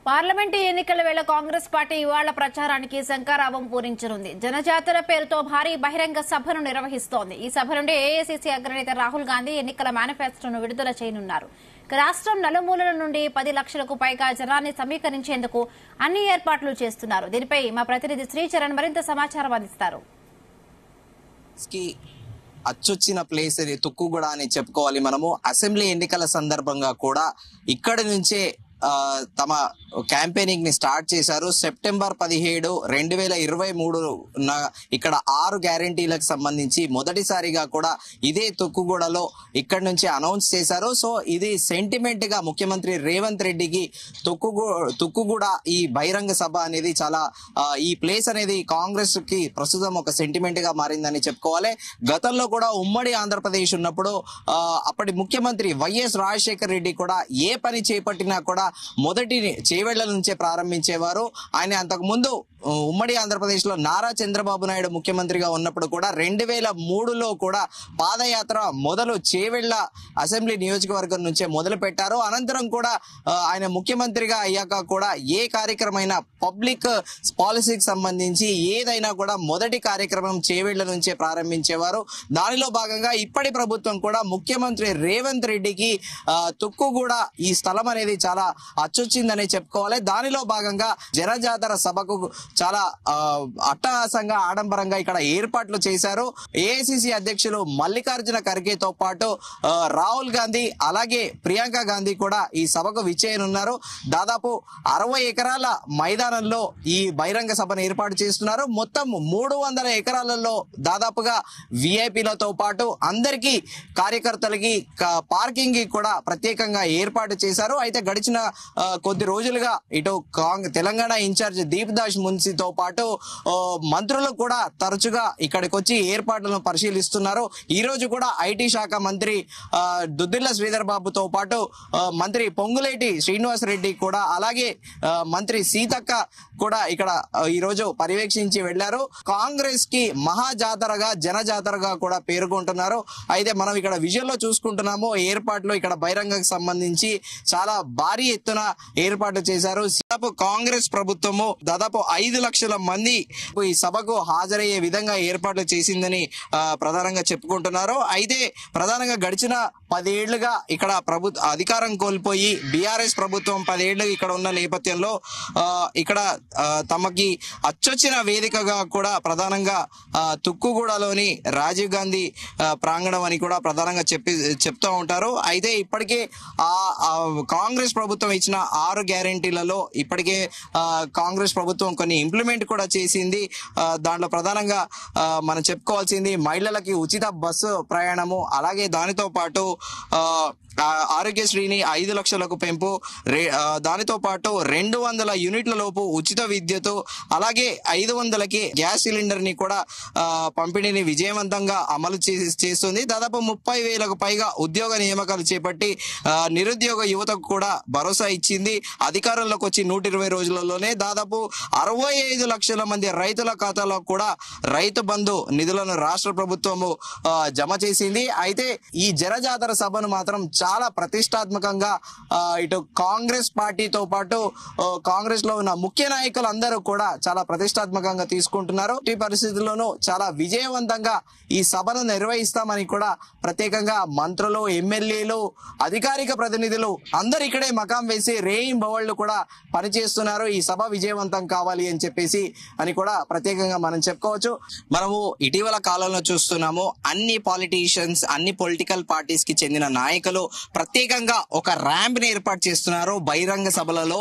Parliament ఎన్నికల వేళ Congress party ఇవాళ ప్రచారానికి శంఖారావం పూరించనుంది. జనజాతర పేరుతో భారీ బహిరంగ సభను నిర్వహిస్తోంది. ఈ సభ నుండి ఏఐసీసీ అగ్రనేత రాహుల్ గాంధీ ఎన్నికల మేనిఫెస్టోను విడుదల చేయనున్నారు. రాష్ట్రం నలుమూలల నుండి 10 లక్షలకు పైగా జనాన్ని సమీకరించేందుకు అన్ని ఏర్పాట్లు చేస్తున్నారు. దీనిపై మా ప్రతినిధి శ్రీచరణ్ మరింత సమాచారం అందిస్తారు. అచ్చొచ్చిన ప్లేస్ తుక్కుగూడ అని చెప్పుకోవాలి. మనము అసెంబ్లీ ఎన్నికల సందర్భంగా కూడా ఇక్కడి నుంచే తమ క్యాంపెయినింగ్ ని స్టార్ట్ చేశారు. సెప్టెంబర్ 17, 2023 ఇక్కడ 6 గ్యారంటీలకు సంబంధించి మొదటిసారిగా కూడా ఇదే తుక్కుగూడలో ఇక్కడి నుంచి అనౌన్స్ చేశారు. సో ఇది సెంటిమెంట్ గా ముఖ్యమంత్రి రేవంత్ రెడ్డికి తుక్కుగూడ ఈ బహిరంగ సభ అనేది చాలా ఈ ప్లేస్ అనేది కాంగ్రెస్ కి ప్రస్తుతం ఒక సెంటిమెంట్ గా మారిందని చెప్పుకోవాలి. గతంలో కూడా ఉమ్మడి ఆంధ్రప్రదేశ్ ఉన్నప్పుడు అప్పటి ముఖ్యమంత్రి వైఎస్ రాజశేఖర్ రెడ్డి కూడా ఏ పని చేపట్టినా కూడా మొదటి చేవెళ్ల నుంచే ప్రారంభించేవారు. ఆయన అంతకు ముందు ఉమ్మడి ఆంధ్రప్రదేశ్ లో నారా చంద్రబాబు నాయుడు ముఖ్యమంత్రిగా ఉన్నప్పుడు కూడా 2003లో కూడా పాదయాత్ర మొదలు చేవెళ్ల అసెంబ్లీ నియోజకవర్గం నుంచే మొదలు పెట్టారు. అనంతరం కూడా ఆయన ముఖ్యమంత్రిగా అయ్యాక కూడా ఏ కార్యక్రమం పబ్లిక్ పాలసీకి సంబంధించి ఏదైనా కూడా మొదటి కార్యక్రమం చేవెళ్ల నుంచే ప్రారంభించేవారు. దానిలో భాగంగా ఇప్పటి ప్రభుత్వం కూడా ముఖ్యమంత్రి రేవంత్ రెడ్డికి తుక్కుగూడ ఈ స్థలం అనేది చాలా అచ్చొచ్చిందని చెప్పుకోవాలి. దానిలో భాగంగా జనజాతర సభకు చాలా అట్టహాసంగా ఆడంబరంగా ఇక్కడ ఏర్పాట్లు చేశారు. ఏఐసిసి అధ్యక్షులు మల్లికార్జున ఖర్గేతో పాటు రాహుల్ గాంధీ అలాగే ప్రియాంక గాంధీ కూడా ఈ సభకు విచ్చేయనున్నారు. దాదాపు 60 ఎకరాల మైదానంలో ఈ బహిరంగ సభను ఏర్పాటు చేస్తున్నారు. మొత్తం 300 ఎకరాలలో దాదాపుగా విఐపీలతో పాటు అందరికీ కార్యకర్తలకి పార్కింగ్ కూడా ప్రత్యేకంగా ఏర్పాటు చేశారు. అయితే గడిచిన కొద్ది రోజులుగా ఇటు తెలంగాణ ఇన్ఛార్జ్ దీప్ దాస్ మున్సితో పాటు మంత్రులు కూడా తరచుగా ఇక్కడికి వచ్చి ఏర్పాట్లను పరిశీలిస్తున్నారు. ఈ రోజు కూడా ఐటీ శాఖ మంత్రి దుద్దిల్ల శ్రీధర్ బాబుతో పాటు మంత్రి పొంగులేటి శ్రీనివాస్ రెడ్డి కూడా అలాగే మంత్రి సీతక్క కూడా ఇక్కడ ఈ రోజు పర్యవేక్షించి వెళ్లారు. కాంగ్రెస్ కి మహాజాతరగా జనజాతరగా కూడా పేర్కొంటున్నారు. అయితే మనం ఇక్కడ విజువల్ లో చూసుకుంటున్నాము ఏర్పాట్లు ఇక్కడ బహిరంగకు సంబంధించి చాలా భారీ ఎత్తున ఏర్పాట్లు చేశారు. కాంగ్రెస్ ప్రభుత్వము దాదాపు 5 లక్షల మంది ఈ సభకు హాజరయ్యే విధంగా ఏర్పాట్లు చేసిందని ప్రధానంగా చెప్పుకుంటున్నారు. అయితే ప్రధానంగా గడిచిన 10 ఏళ్లుగా ఇక్కడ అధికారం కోల్పోయి బీఆర్ఎస్ ప్రభుత్వం 10 ఏళ్లు ఇక్కడ ఉన్న నేపథ్యంలో ఇక్కడ తమకి అచ్చొచ్చిన వేదికగా కూడా ప్రధానంగా తుక్కుగూడలోని రాజీవ్ గాంధీ ప్రాంగణం అని కూడా ప్రధానంగా చెప్తూ ఉంటారు. అయితే ఇప్పటికే కాంగ్రెస్ ప్రభుత్వం ఇచ్చిన 6 గ్యారంటీలలో ఇప్పటికే కాంగ్రెస్ ప్రభుత్వం కొన్ని ఇంప్లిమెంట్ కూడా చేసింది. దాంట్లో ప్రధానంగా మనం చెప్పుకోవాల్సింది మహిళలకి ఉచిత బస్సు ప్రయాణము, అలాగే దానితో పాటు ఆరోగ్యశ్రీని 5 లక్షలకు పెంపు, దానితో పాటు 200 యూనిట్ల లోపు ఉచిత విద్యుత్, అలాగే 500కి గ్యాస్ సిలిండర్ ని కూడా పంపిణీని విజయవంతంగా అమలు చేస్తుంది. దాదాపు 30,000కు పైగా ఉద్యోగ నియామకాలు చేపట్టి నిరుద్యోగ యువతకు కూడా భరోసా ఇచ్చింది. అధికారంలోకి వచ్చి 120 రోజులలోనే దాదాపు 65 లక్షల మంది రైతుల ఖాతాలో కూడా రైతు బంధు నిధులను రాష్ట్ర ప్రభుత్వము జమ చేసింది. అయితే ఈ జనజాతర సభను మాత్రం చాలా ప్రతిష్టాత్మకంగా ఇటు కాంగ్రెస్ పార్టీతో పాటు కాంగ్రెస్ లో ఉన్న ముఖ్య నాయకులు అందరూ కూడా చాలా ప్రతిష్టాత్మకంగా తీసుకుంటున్నారు. ఈ పరిస్థితుల్లోనూ చాలా విజయవంతంగా ఈ సభను నిర్వహిస్తామని కూడా ప్రత్యేకంగా మంత్రులు, ఎమ్మెల్యేలు, అధికారిక ప్రతినిధులు అందరు ఇక్కడే మకాం వేసి రేయింబవళ్లు కూడా పనిచేస్తున్నారు ఈ సభ విజయవంతం కావాలి అని చెప్పేసి అని కూడా ప్రత్యేకంగా మనం చెప్పుకోవచ్చు. మనము ఇటీవల కాలంలో చూస్తున్నాము అన్ని పాలిటీషియన్స్, అన్ని పొలిటికల్ పార్టీస్ కి చెందిన నాయకులు ప్రత్యేకంగా ఒక ర్యాంప్ ని ఏర్పాటు చేస్తున్నారు బహిరంగ సభలలో.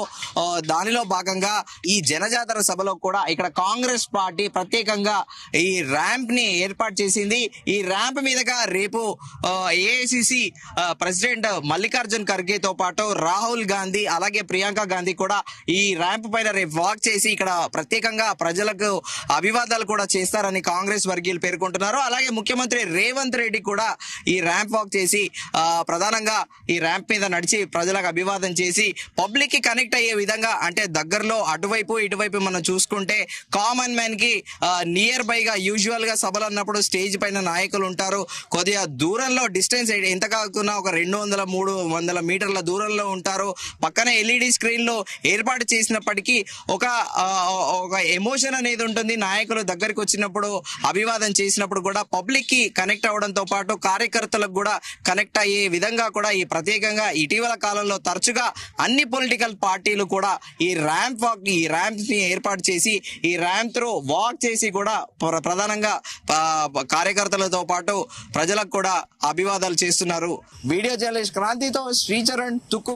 దానిలో భాగంగా ఈ జనజాతర సభలో కూడా ఇక్కడ కాంగ్రెస్ పార్టీ ప్రత్యేకంగా ఈ ర్యాంప్ ని ఏర్పాటు చేసింది. ఈ ర్యాంప్ మీదుగా రేపు ఏఐసిసి ప్రెసిడెంట్ మల్లికార్జున్ ఖర్గేతో పాటు రాహుల్ గాంధీ అలాగే ప్రియాంక గాంధీ కూడా ఈ ర్యాంప్ పైన రేపు వాక్ చేసి ఇక్కడ ప్రత్యేకంగా ప్రజలకు అభివాదాలు కూడా చేస్తారని కాంగ్రెస్ వర్గీయులు పేర్కొంటున్నారు. అలాగే ముఖ్యమంత్రి రేవంత్ రెడ్డి కూడా ఈ ర్యాంప్ వాక్ చేసి ప్రధానంగా ఈ ర్యాంప్ మీద నడిచి ప్రజలకు అభివాదం చేసి పబ్లిక్ కి కనెక్ట్ అయ్యే విధంగా, అంటే దగ్గరలో అటువైపు ఇటువైపు మనం చూసుకుంటే కామన్ మ్యాన్ కి నియర్ బై గా యూజువల్ గా సభలు అన్నప్పుడు స్టేజ్ పైన నాయకులు ఉంటారు. కొద్దిగా దూరంలో డిస్టెన్స్ ఎంత కాకున్నా ఒక 200-300 మీటర్ల దూరంలో ఉంటారు. పక్కన ఎల్ఈడి స్క్రీన్ లో ఏర్పాటు చేసినప్పటికీ ఒక ఎమోషన్ అనేది ఉంటుంది. నాయకులు దగ్గరికి వచ్చినప్పుడు అభివాదం చేసినప్పుడు కూడా పబ్లిక్ కి కనెక్ట్ అవడంతో పాటు కార్యకర్తలకు కూడా కనెక్ట్ అయ్యే విధంగా కూడా ఈ ప్రత్యేకంగా ఇటీవల కాలంలో తరచుగా అన్ని పొలిటికల్ పార్టీలు కూడా ఈ ర్యాంప్ ని ఏర్పాటు చేసి ఈ ర్యాంప్ త్రూ వాక్ చేసి కూడా ప్రధానంగా కార్యకర్తలతో పాటు ప్రజలకు కూడా అభివాదాలు చేస్తున్నారు. వీడియో జర్నలిస్ట్ క్రాంతితో శ్రీచరణ్ తుక్కు.